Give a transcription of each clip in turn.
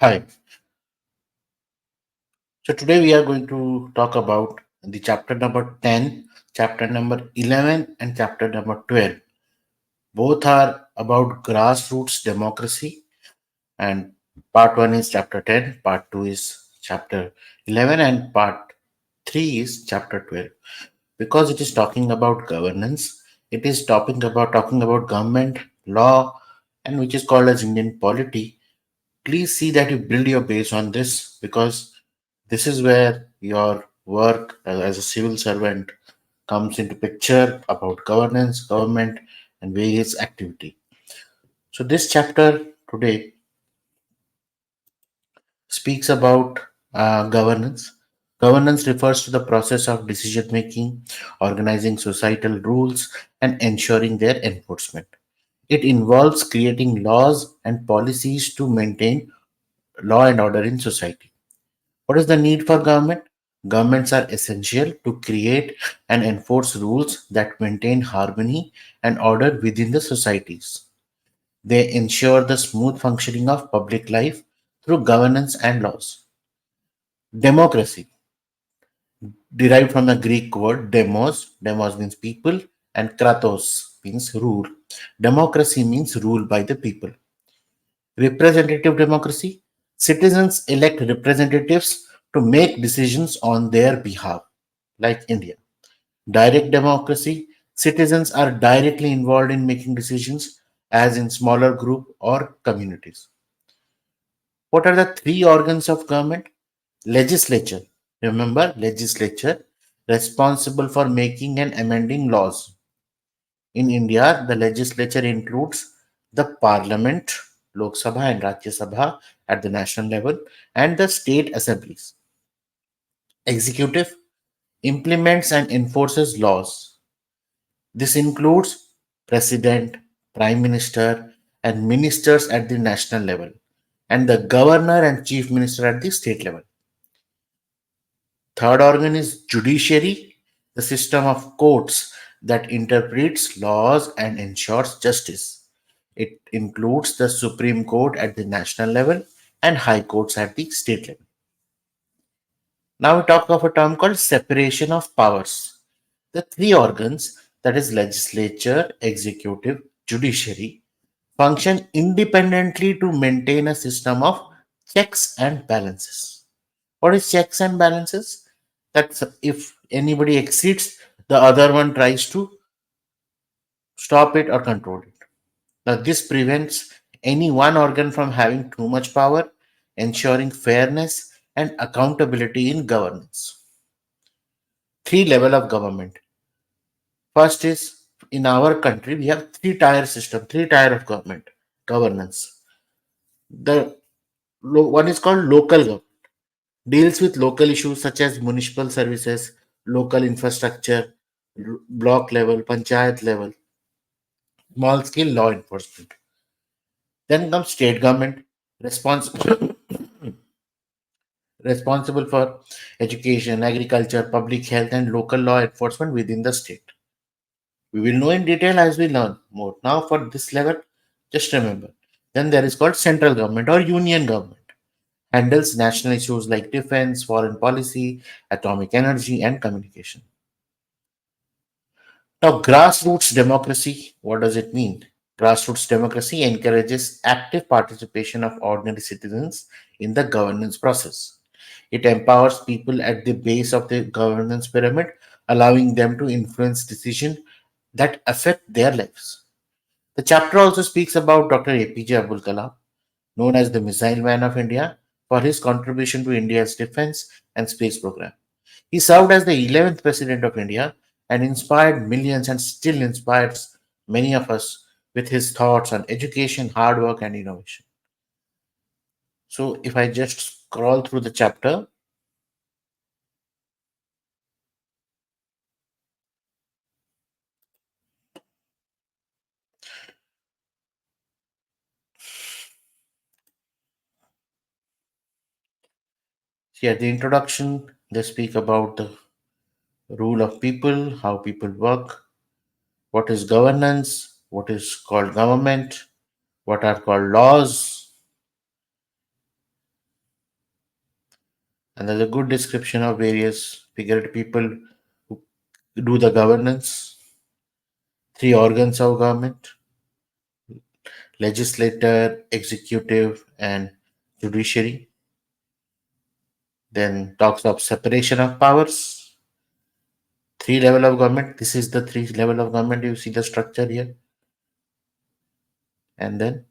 Hi. So today we are going to talk about the chapter number 10, chapter number 11, and chapter number 12. Both are about grassroots democracy, and part 1 is chapter 10, part 2 is chapter 11, and part 3 is chapter 12. Because it is talking about governance, it is talking about government, law, and which is called as Indian polity. Please see that you build your base on this because this is where your work as a civil servant comes into picture about governance, government, and various activity. So this chapter today speaks about governance. Governance refers to the process of decision making, organizing societal rules, and ensuring their enforcement. It involves creating laws and policies to maintain law and order in society. What is the need for government? Governments are essential to create and enforce rules that maintain harmony and order within the societies. They ensure the smooth functioning of public life through governance and laws. Democracy, derived from the Greek word demos means people, and kratos means rule. Democracy means rule by the people. Representative democracy, citizens elect representatives to make decisions on their behalf, like India. Direct democracy, citizens are directly involved in making decisions, as in smaller group or communities. What are the three organs of government? Legislature. Remember, legislature responsible for making and amending laws. In India, the legislature includes the parliament, Lok Sabha and Rajya Sabha at the national level, and the state assemblies. Executive implements and enforces laws. This includes president, prime minister, and ministers at the national level, and the governor and chief minister at the state level. Third organ is judiciary, the system of courts that interprets laws and ensures justice. It includes the Supreme Court at the national level and high courts at the state level. Now we talk of a term called separation of powers. The three organs, that is legislature, executive, judiciary, function independently to maintain a system of checks and balances. What is checks and balances? That's if anybody exceeds, the other one tries to stop it or control it. Now, this prevents any one organ from having too much power, ensuring fairness and accountability in governance. Three level of government. First is in our country we have three tier system, three tier of governance. The one is called local government, deals with local issues such as municipal services, local infrastructure, block level, panchayat level, small scale law enforcement. Then comes state government, responsible responsible for education, agriculture, public health, and local law enforcement within the state. We will know in detail as we learn more. Now, for this level, just remember. Then there is called central government or union government. Handles national issues like defense, foreign policy, atomic energy, and communication. Now, grassroots democracy, what does it mean? Grassroots democracy encourages active participation of ordinary citizens in the governance process. It empowers people at the base of the governance pyramid, allowing them to influence decisions that affect their lives. The chapter also speaks about Dr. APJ Abdul Kalam, known as the Missile Man of India, for his contribution to India's defense and space program. He served as the 11th President of India and inspired millions and still inspires many of us with his thoughts on education, hard work, and innovation. So, if I just scroll through the chapter, see at the introduction, they speak about the rule of people, how people work, what is governance, what is called government, what are called laws, And there's a good description of various figured people who do the governance. Three organs of government: legislature, executive, and judiciary. Then talks of separation of powers. Three level of government. This is the three level of government. You see the structure here. And then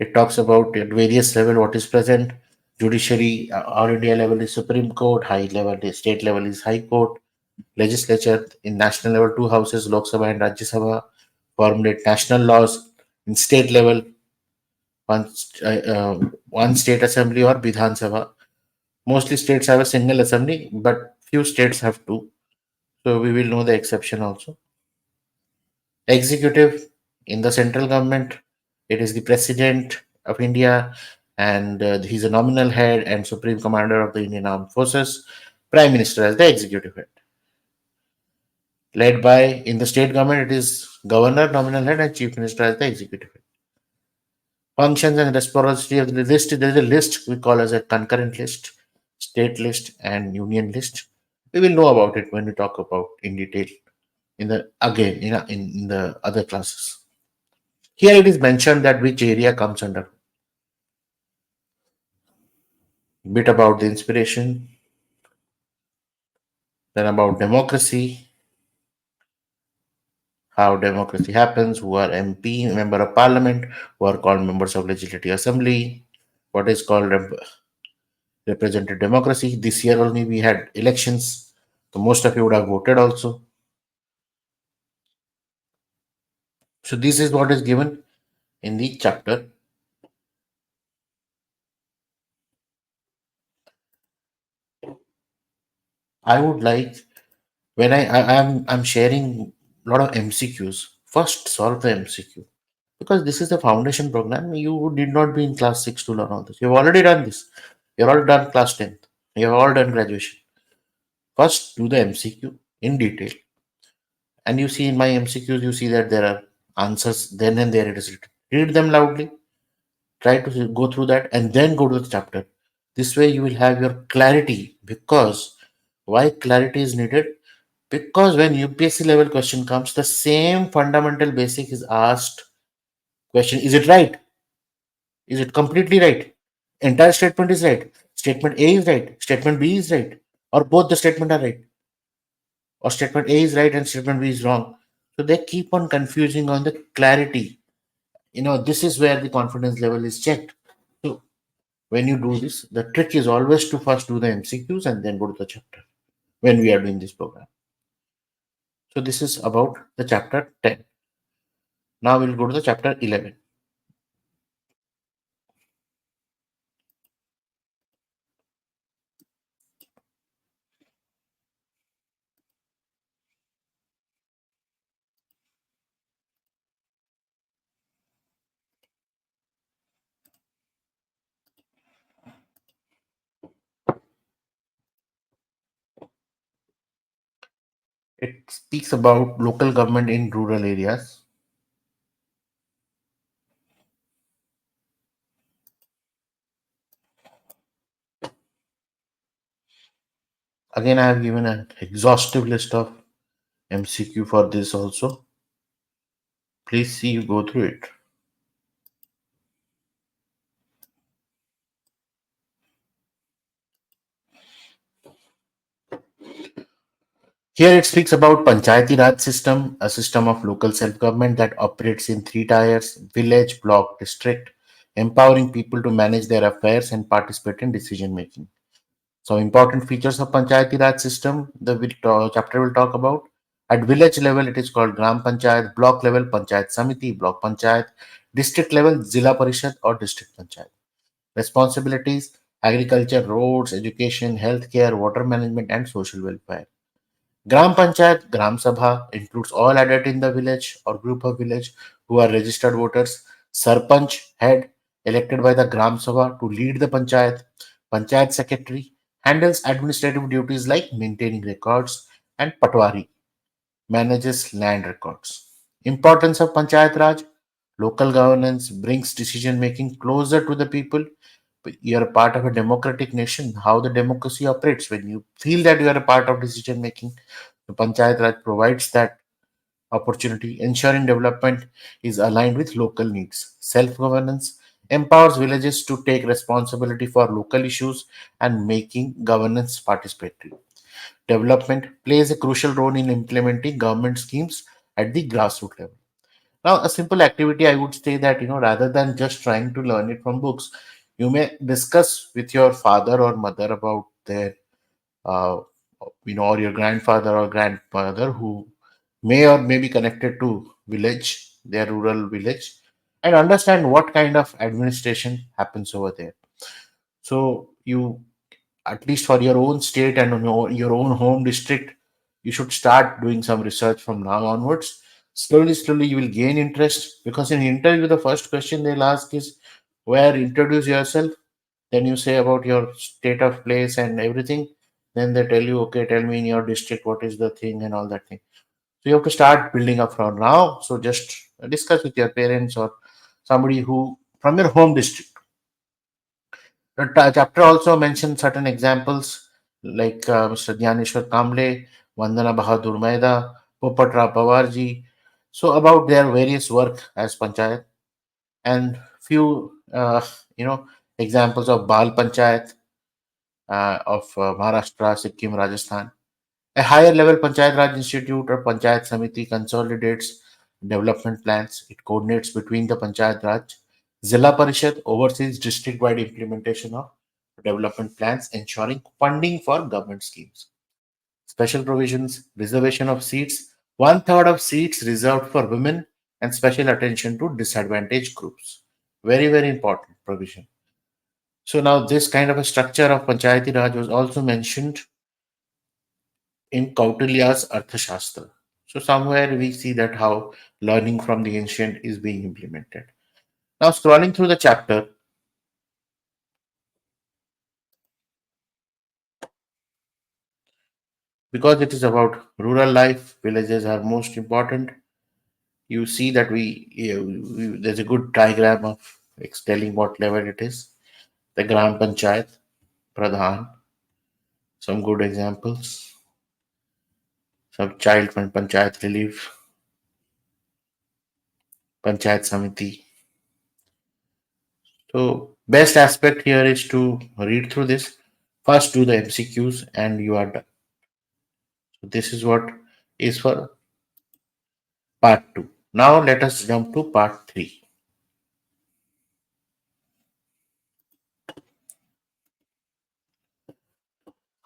it talks about at various level what is present. Judiciary, all India level is Supreme Court. High level, state level is High Court. Legislature in national level, two houses, Lok Sabha and Rajya Sabha, formulate national laws. In state level, one, one state assembly or Vidhan Sabha. Mostly states have a single assembly, but few states have two. So we will know the exception also. Executive in the central government, it is the president of India, and he's a nominal head and supreme commander of the Indian Armed Forces. Prime Minister as the executive head. Led by in the state government, it is governor, nominal head, and chief minister as the executive head. Functions and responsibility of the list. There is a list we call as a concurrent list, state list, and union list. We will know about it when we talk about in detail in the again in the other classes. Here it is mentioned that which area comes under. Bit about the inspiration, then about democracy, how democracy happens, who are MP, member of parliament, who are called members of legislative assembly, what is called representative democracy. This year only we had elections, so most of you would have voted also. So this is what is given in the chapter. I would like when I'm sharing a lot of MCQs. First, solve the MCQ because this is the foundation program. You did not be in class 6 to learn all this. You've already done this. You're all done class 10th. You've all done graduation. First, do the MCQ in detail. And you see in my MCQs, you see that there are answers then and there it is written. Read them loudly. Try to go through that and then go to the chapter. This way you will have your clarity because why clarity is needed? Because when UPSC level question comes, the same fundamental basic is asked. Question: is it right? Is it completely right? Entire statement is right. Statement A is right. Statement B is right. Or both the statement are right. Or statement A is right and statement B is wrong. So they keep on confusing on the clarity. This is where the confidence level is checked. So when you do this, the trick is always to first do the MCQs and then go to the chapter when we are doing this program. So this is about the chapter 10. Now we'll go to the chapter 11. It speaks about local government in rural areas. Again, I have given an exhaustive list of MCQ for this also. Please see you go through it. Here it speaks about Panchayati Raj system, a system of local self-government that operates in three tiers: village, block, district, empowering people to manage their affairs and participate in decision making. So important features of Panchayati Raj system, chapter will talk about. At village level, it is called Gram Panchayat; block level, Panchayat Samiti; block Panchayat; district level, Zilla Parishad or District Panchayat. Responsibilities: agriculture, roads, education, healthcare, water management, and social welfare. Gram Panchayat, Gram Sabha includes all adults in the village or group of village who are registered voters. Sarpanch, head, elected by the Gram Sabha to lead the Panchayat. Panchayat Secretary handles administrative duties like maintaining records, and Patwari manages land records. Importance of Panchayat Raj: local governance brings decision making closer to the people you're a part of a democratic nation, how the democracy operates. When you feel that you are a part of decision making, the Panchayat Raj provides that opportunity, ensuring development is aligned with local needs. Self governance empowers villages to take responsibility for local issues and making governance participatory. Development plays a crucial role in implementing government schemes at the grassroots level. Now, a simple activity, I would say that, rather than just trying to learn it from books, you may discuss with your father or mother about their, uh, or your grandfather or grandmother who may or may be connected to village, their rural village, and understand what kind of administration happens over there. So you, at least for your own state and on your own home district, you should start doing some research from now onwards. Slowly, slowly, you will gain interest because in interview, the first question they'll ask is, where introduce yourself. Then you say about your state of place and everything. Then they tell you, okay, tell me in your district what is the thing and all that thing. So you have to start building up from now. So just discuss with your parents or somebody who from your home district. The chapter also mentions certain examples like Mr. Dhyaneshwar Kamble, Vandana Bahadur Maida, Popatra Pawarji. So about their various work as panchayat and few examples of Bal Panchayat of Maharashtra, Sikkim, Rajasthan. A higher level Panchayat Raj Institute or Panchayat Samiti consolidates development plans. It coordinates between the Panchayat Raj. Zilla Parishad oversees district-wide implementation of development plans, ensuring funding for government schemes. Special provisions, reservation of seats, one third of seats reserved for women, and special attention to disadvantaged groups. Very, very important provision. So now this kind of a structure of Panchayati Raj was also mentioned in Kautilya's Arthashastra. So somewhere we see that how learning from the ancient is being implemented. Now scrolling through the chapter, because it is about rural life, villages are most important. You see that there's a good diagram of telling what level it is. The Gram Panchayat, Pradhan, some good examples, some child panchayat relief, Panchayat Samiti. So best aspect here is to read through this. First do the MCQs and you are done. So this is what is for part 2. Now let us jump to part 3.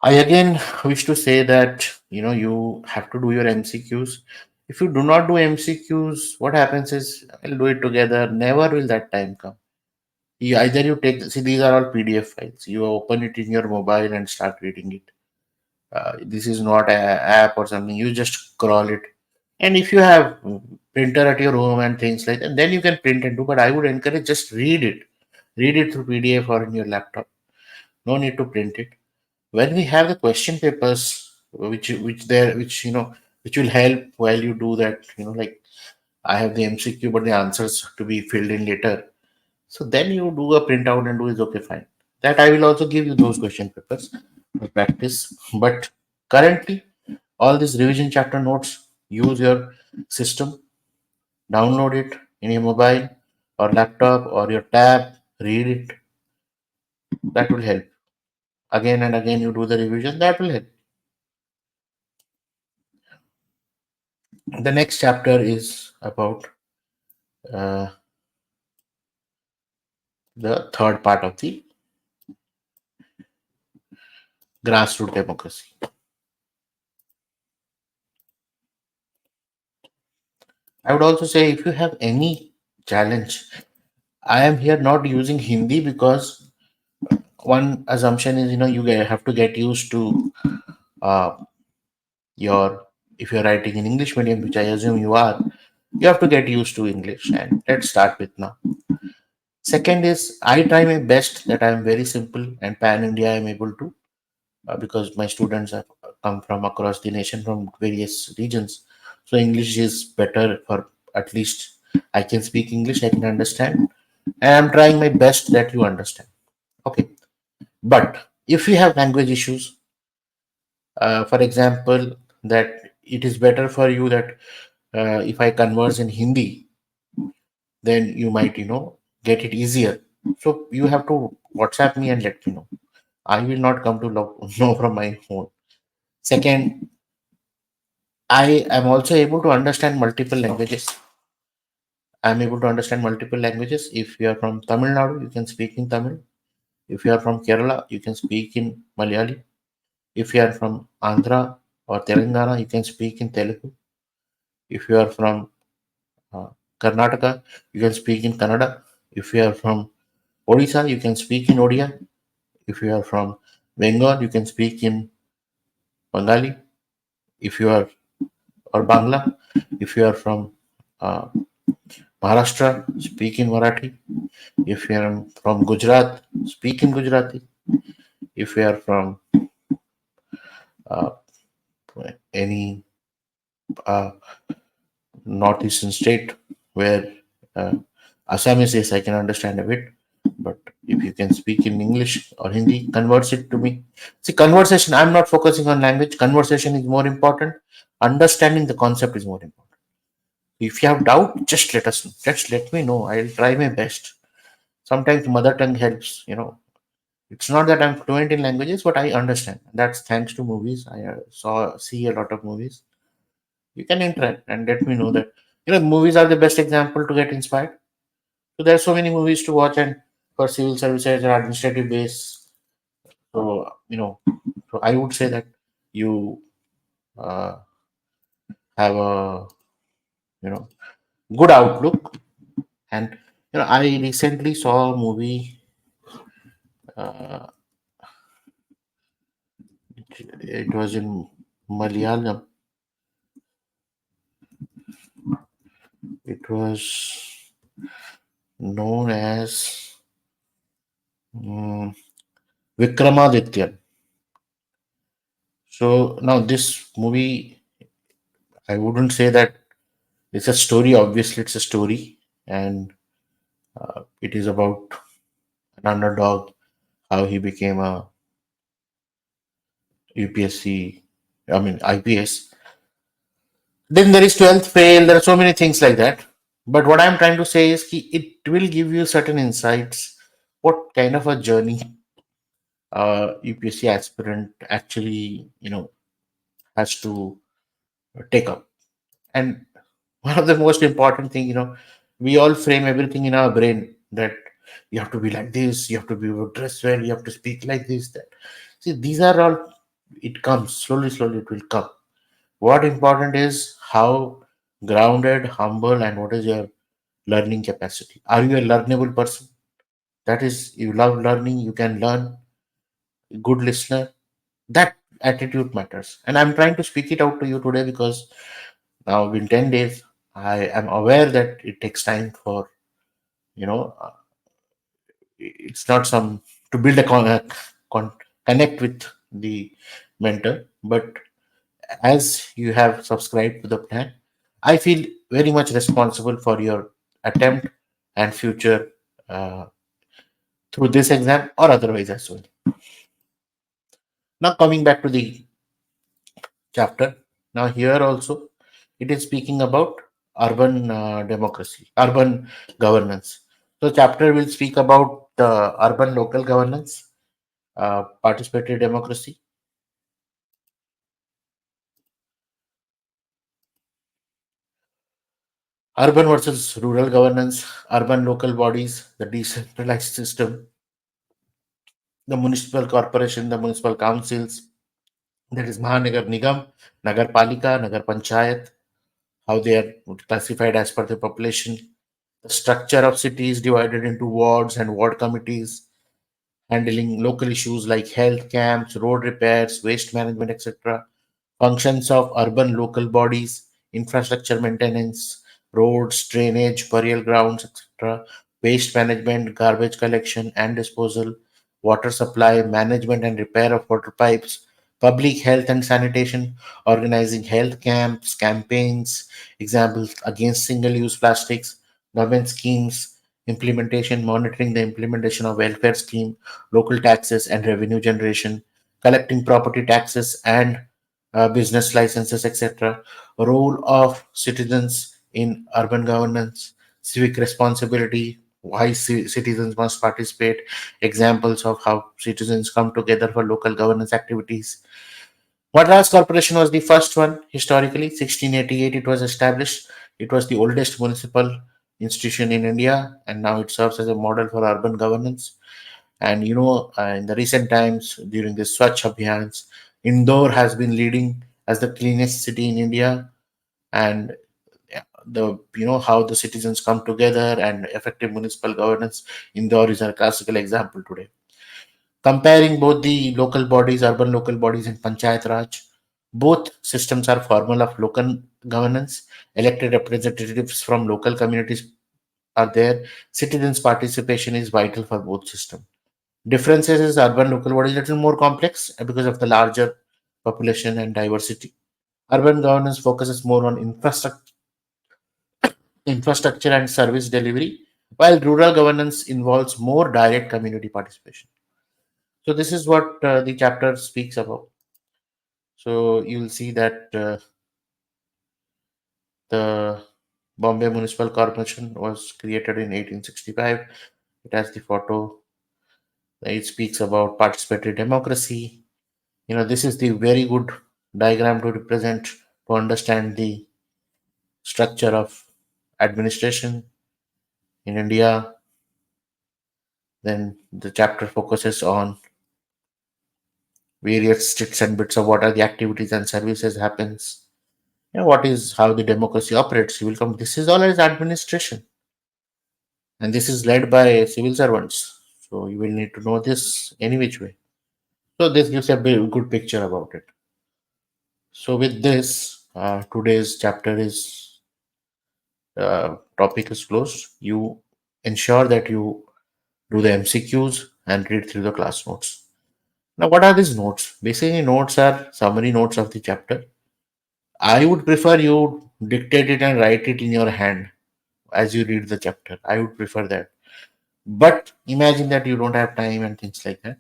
I again wish to say that you have to do your MCQs. If you do not do MCQs, what happens is I'll do it together. Never will that time come. Either you take, see, these are all PDF files. You open it in your mobile and start reading it. This is not a app or something. You just scroll it. And if you have printer at your home and things like that, then you can print and do. But I would encourage just read it. Read it through PDF or in your laptop. No need to print it. When we have the question papers, which will help while you do that. Like I have the MCQ, but the answers to be filled in later. So then you do a printout and do is okay, fine. That I will also give you those question papers for practice. But currently, all these revision chapter notes, use your system, download it in your mobile or laptop or your tab, read it. That will help. Again and again, you do the revision. That will help. The next chapter is about uh, the third part of the grassroots democracy. I would also say if you have any challenge, I am here not using Hindi because one assumption is have to get used to uh, your if you're writing in English medium, which I assume you are, you have to get used to English. And let's start with now. Second is I try my best that I am very simple and pan India I am able to because my students have come from across the nation from various regions. So English is better for at least I can speak English, I can understand, and I'm trying my best that you understand. Okay, but if you have language issues, for example, that it is better for you that if I converse in Hindi, then you might, get it easier. So you have to WhatsApp me and let me know. I will not come to know from my phone. Second, I am also able to understand multiple languages. I'm able to understand multiple languages. If you are from Tamil Nadu, you can speak in Tamil. If you are from Kerala, you can speak in Malayali. If you are from Andhra or Telangana, you can speak in Telugu. If you are from uh, Karnataka, you can speak in Kannada. If you are from Odisha, you can speak in Odia. If you are from Bengal, you can speak in Bengali. If you are or Bangla, if you are from uh, Maharashtra, speak in Marathi. If you are from Gujarat, speak in Gujarati. If you are from uh, any uh, northeastern state where uh, Assamese is, I can understand a bit. But if you can speak in English or Hindi, converse it to me. See, conversation, I'm not focusing on language. Conversation is more important. Understanding the concept is more important. If you have doubt, just let us know. Just let me know. I'll try my best. Sometimes mother tongue helps. It's not that I'm fluent in languages, but I understand. That's thanks to movies. I see a lot of movies. You can interact and let me know that movies are the best example to get inspired. So there are so many movies to watch and for civil services or administrative base. So so I would say that you uh, have a you know good outlook. And I recently saw a movie. Uh, it was in Malayalam. It was known as um, Vikramaditya. So now this movie, I wouldn't say that it's a story. Obviously, it's a story, and it is about an underdog, how he became a UPSC, I mean IPS. Then there is 12th fail. There are so many things like that. But what I'm trying to say is it will give you certain insights. What kind of a journey UPSC aspirant actually, has to take up. And one of the most important thing, we all frame everything in our brain that you have to be like this, you have to be dressed well, you have to speak like this, that. See, these are all, it comes slowly, slowly, it will come. What important is how grounded, humble, and what is your learning capacity. Are you a learnable person? That is, you love learning, you can learn, good listener. That attitude matters. And I'm trying to speak it out to you today because now in 10 days, I am aware that it takes time for, you know, uh, it's not some to build a connect with the mentor, but as you have subscribed to the plan, I feel very much responsible for your attempt and future uh, through this exam or otherwise as well. Now, coming back to the chapter, now here also it is speaking about urban democracy, urban governance. So, chapter will speak about urban local governance, participatory democracy, urban versus rural governance, urban local bodies, the decentralized system, the municipal corporation, the municipal councils, that is Mahanagar Nigam, Nagar Palika, Nagar Panchayat, how they are classified as per the population, the structure of cities divided into wards and ward committees, handling local issues like health camps, road repairs, waste management, etc. Functions of urban local bodies, infrastructure maintenance, roads, drainage, burial grounds, etc. Waste management, garbage collection and disposal, water supply, management and repair of water pipes, public health and sanitation, organizing health camps, campaigns, examples against single use plastics, government schemes, implementation, monitoring the implementation of welfare scheme, local taxes and revenue generation, collecting property taxes and business licenses, etc. Role of citizens in urban governance, civic responsibility, why citizens must participate, examples of how citizens come together for local governance activities. Madras Corporation was the first one historically. 1688 it was established. It was the oldest municipal institution in India, and now it serves as a model for urban governance. And in the recent times during the Swachh Abhiyans, Indore has been leading as the cleanest city in India. And the how the citizens come together and effective municipal governance, Indore is a classical example today. Comparing both the local bodies, urban local bodies, and Panchayat Raj, both systems are formal of local governance. Elected representatives from local communities are there. Citizens' participation is vital for both systems. Differences is urban local body is a little more complex because of the larger population and diversity. Urban governance focuses more on infrastructure and service delivery, while rural governance involves more direct community participation. So this is what the chapter speaks about. So you'll see that the Bombay Municipal Corporation was created in 1865. It has the photo. It speaks about participatory democracy. This is the very good diagram to represent to understand the structure of administration in India. Then the chapter focuses on various sticks and bits of what are the activities and services happens. What is how the democracy operates. You will come. This is all as administration, and this is led by civil servants. So you will need to know this any which way. So this gives a good picture about it. So with this, today's chapter is topic is closed. You ensure that you do the MCQs and read through the class notes. Now, what are these notes? Basically, notes are summary notes of the chapter. I would prefer you dictate it and write it in your hand as you read the chapter. I would prefer that. But imagine that you don't have time and things like that.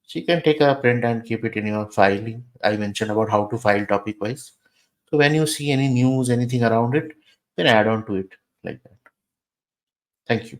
So you can take a print and keep it in your filing. I mentioned about how to file topic wise. So when you see any news, anything around it, then add on to it like that. Thank you.